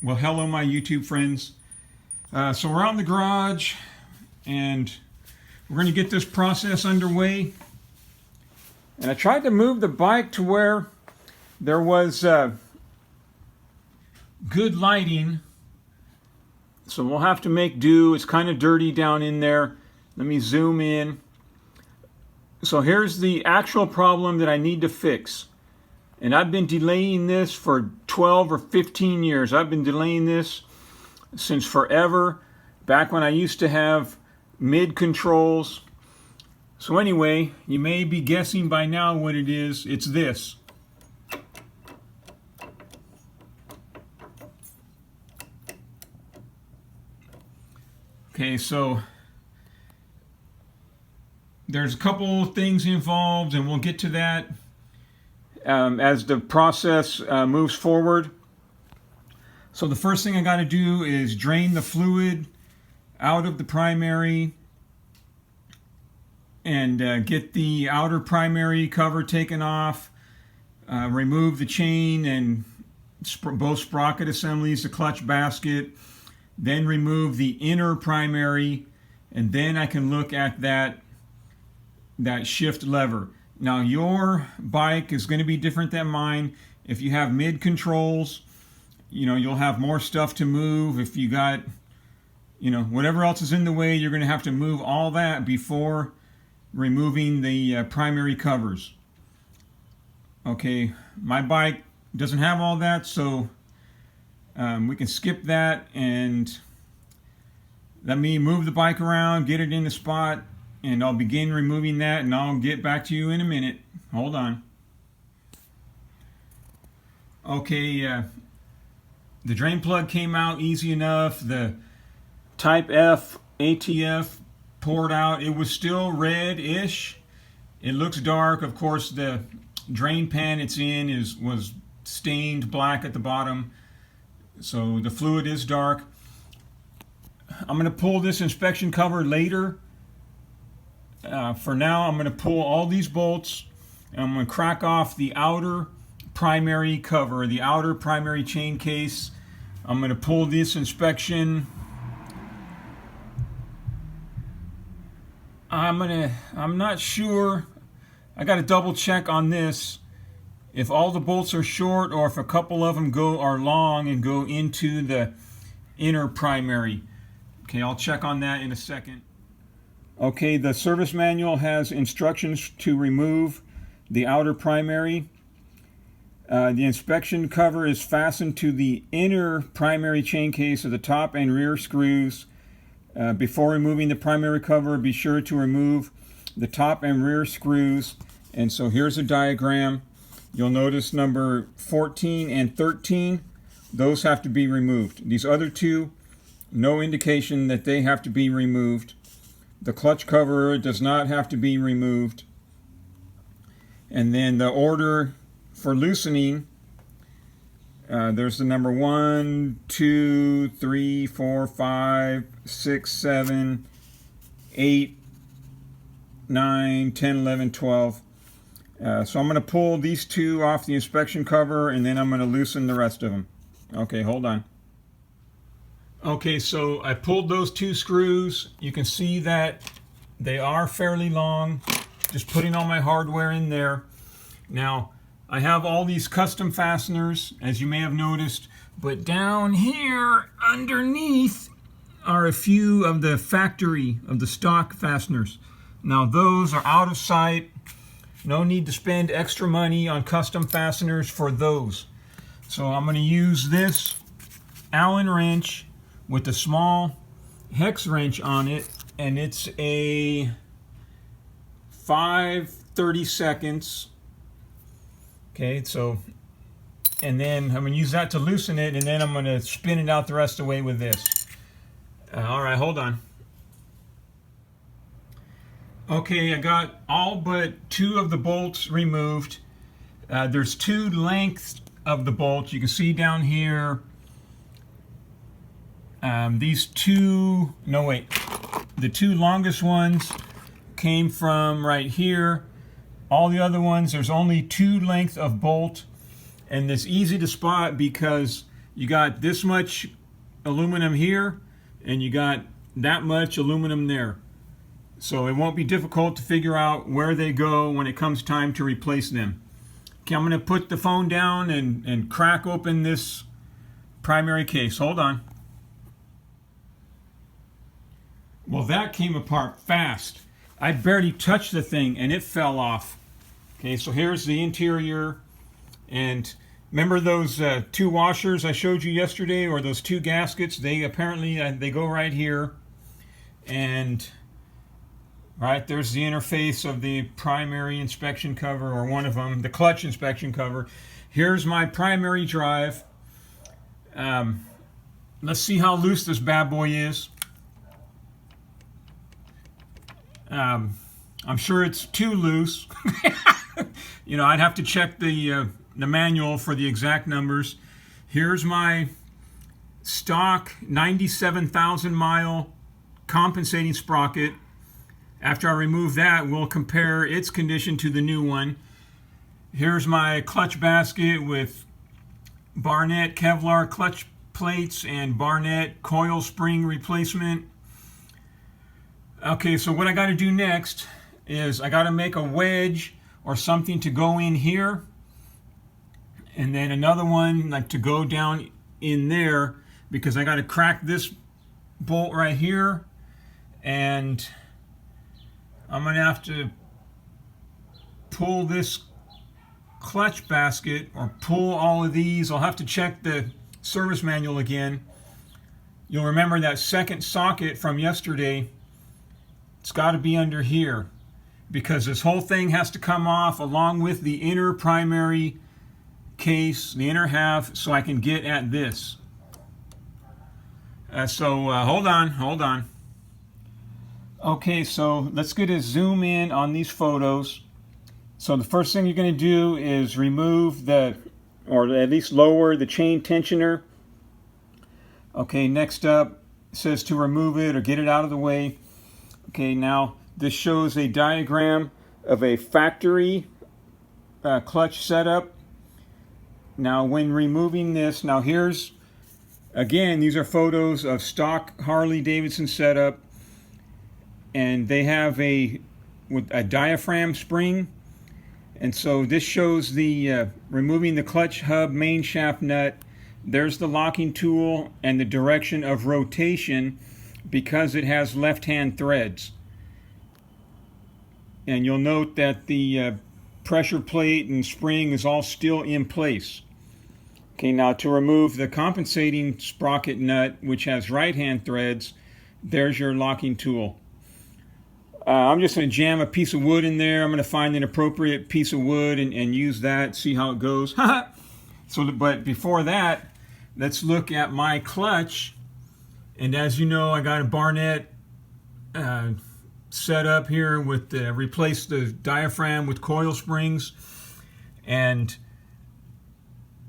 Well, hello, my YouTube friends. So we're out in the garage, and we're going to get this process underway. And I tried to move the bike to where there was good lighting. So we'll have to make do. It's kind of dirty down in there. Let me zoom in. So here's the actual problem that I need to fix. And I've been delaying this for 12 or 15 years. I've been delaying this since forever, back when I used to have mid controls. So anyway, you may be guessing by now what it is. It's this. Okay, so there's a couple things involved, and we'll get to that as the process moves forward. So the first thing I got to do is drain the fluid out of the primary and get the outer primary cover taken off, remove the chain and both sprocket assemblies, the clutch basket, then remove the inner primary, and then I can look at that shift lever. Now your bike is going to be different than mine. If you have mid controls, you'll have more stuff to move. If you got, whatever else is in the way, you're going to have to move all that before removing the primary covers. Okay, my bike doesn't have all that, so we can skip that and let me move the bike around, get it in the spot, and I'll begin removing that, and I'll get back to you in a minute. Hold on. Okay, the drain plug came out easy enough. The Type F ATF poured out. It was still red-ish. It looks dark. Of course, the drain pan it's in was stained black at the bottom, so the fluid is dark. I'm going to pull this inspection cover later. For now, I'm going to pull all these bolts, and I'm going to crack off the outer primary cover, the outer primary chain case. I'm going to pull this inspection. I'm not sure. I got to double check on this, if all the bolts are short or if a couple of them are long and go into the inner primary. Okay, I'll check on that in a second. Okay, the service manual has instructions to remove the outer primary. The inspection cover is fastened to the inner primary chain case of the top and rear screws. Before removing the primary cover, be sure to remove the top and rear screws. And so here's a diagram. You'll notice number 14 and 13, those have to be removed. These other two, no indication that they have to be removed. The clutch cover does not have to be removed. And then the order for loosening, there's the number 1, 2, 3, 4, 5, 6, 7, 8, 9, 10, 11, 12. So I'm going to pull these two off the inspection cover, and then I'm going to loosen the rest of them. Okay, hold on. Okay, so I pulled those two screws. You can see that they are fairly long. Just putting all my hardware in there. Now, I have all these custom fasteners, as you may have noticed, but down here underneath are a few of the stock fasteners. Now, those are out of sight. No need to spend extra money on custom fasteners for those. So I'm going to use this Allen wrench with a small hex wrench on it, and it's a 5/32. Okay, so, and then I'm going to use that to loosen it, and then I'm going to spin it out the rest of the way with this. All right, hold on. Okay, I got all but two of the bolts removed. There's two lengths of the bolts. You can see down here. The two longest ones came from right here. All the other ones, there's only two lengths of bolt, and it's easy to spot because you got this much aluminum here, and you got that much aluminum there. So it won't be difficult to figure out where they go when it comes time to replace them. Okay, I'm going to put the phone down and crack open this primary case. Hold on. Well, that came apart fast. I barely touched the thing and it fell off. Okay, so here's the interior. And remember those two washers I showed you yesterday, or those two gaskets? They apparently they go right here. And right there's the interface of the primary inspection cover, or one of them, the clutch inspection cover. Here's my primary drive. Let's see how loose this bad boy is. I'm sure it's too loose. You know, I'd have to check the manual for the exact numbers. Here's my stock 97,000 mile compensating sprocket. After I remove that, we'll compare its condition to the new one. Here's my clutch basket with Barnett Kevlar clutch plates and Barnett coil spring replacement. Okay, so what I got to do next is I got to make a wedge or something to go in here, and then another one like to go down in there, because I got to crack this bolt right here, and I'm going to have to pull this clutch basket, or pull all of these. I'll have to check the service manual again. You'll remember that second socket from yesterday. It's got to be under here, because this whole thing has to come off along with the inner primary case, the inner half, so I can get at this. Hold on. Okay, so let's get a zoom in on these photos. So the first thing you're going to do is remove or at least lower the chain tensioner. Okay, next up, it says to remove it or get it out of the way. Okay, now this shows a diagram of a factory clutch setup. Now when removing this, now here's, again, these are photos of stock Harley Davidson setup, and they have with a diaphragm spring. And so this shows the removing the clutch hub main shaft nut. There's the locking tool and the direction of rotation, because it has left-hand threads. And you'll note that the pressure plate and spring is all still in place. Okay, now to remove the compensating sprocket nut, which has right-hand threads, there's your locking tool. I'm just going to jam a piece of wood in there. I'm going to find an appropriate piece of wood and use that, see how it goes. But before that, let's look at my clutch. And as you know, I got a Barnett set up here with replace the diaphragm with coil springs. And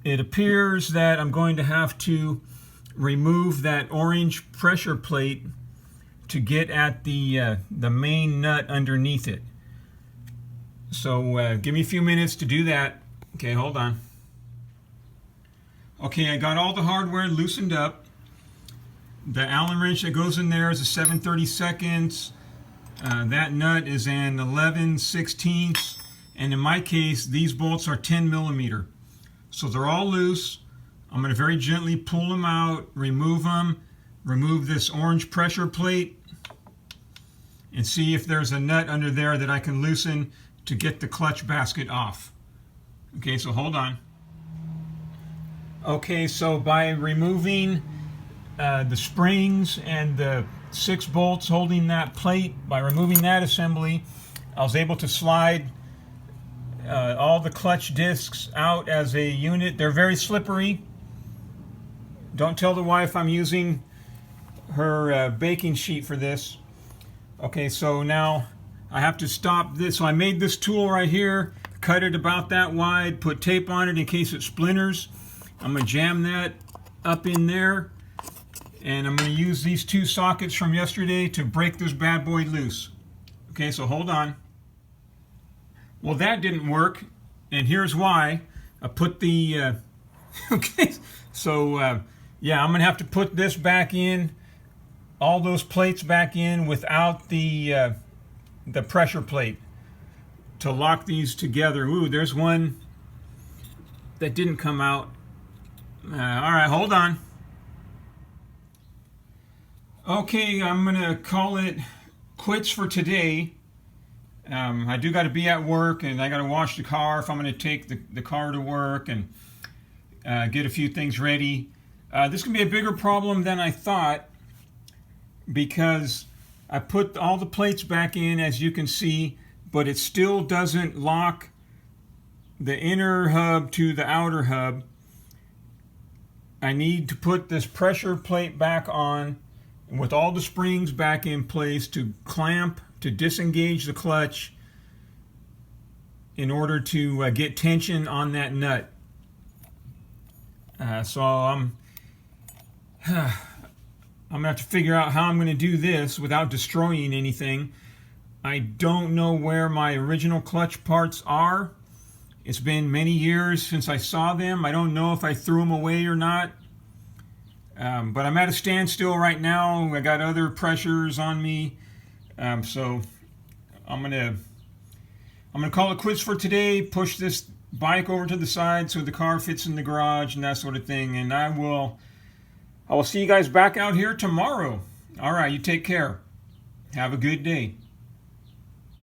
it appears that I'm going to have to remove that orange pressure plate to get at the main nut underneath it. So give me a few minutes to do that. Okay, hold on. Okay, I got all the hardware loosened up. The Allen wrench that goes in there is a 7/32. That nut is an 11/16, and in my case, these bolts are 10 millimeter. So they're all loose. I'm going to very gently pull them out, remove them, remove this orange pressure plate, and see if there's a nut under there that I can loosen to get the clutch basket off. Okay, so hold on. Okay, so by removing the springs and the 6 bolts holding that plate, by removing that assembly, I was able to slide all the clutch discs out as a unit. They're very slippery. Don't tell the wife I'm using her baking sheet for this. Okay, so now I have to stop this. So I made this tool right here, cut it about that wide, put tape on it in case it splinters. I'm going to jam that up in there, and I'm going to use these 2 sockets from yesterday to break this bad boy loose. Okay, so hold on. Well, that didn't work, and here's why. I put the Okay, so yeah, I'm gonna have to put this back in, all those plates back in without the pressure plate to lock these together. Ooh, there's one that didn't come out. All right, hold on. Okay, I'm gonna call it quits for today. I do got to be at work, and I got to wash the car if I'm going to take the car to work, and get a few things ready. This can be a bigger problem than I thought, because I put all the plates back in, as you can see, but it still doesn't lock the inner hub to the outer hub. I need to put this pressure plate back on with all the springs back in place to clamp, to disengage the clutch in order to get tension on that nut. So I'm gonna have to figure out how I'm gonna do this without destroying anything. I don't know where my original clutch parts are. It's been many years since I saw them. I don't know if I threw them away or not. But I'm at a standstill right now. I got other pressures on me. So I'm gonna call it quits for today, push this bike over to the side so the car fits in the garage and that sort of thing, and I will see you guys back out here tomorrow. All right, you take care. Have a good day.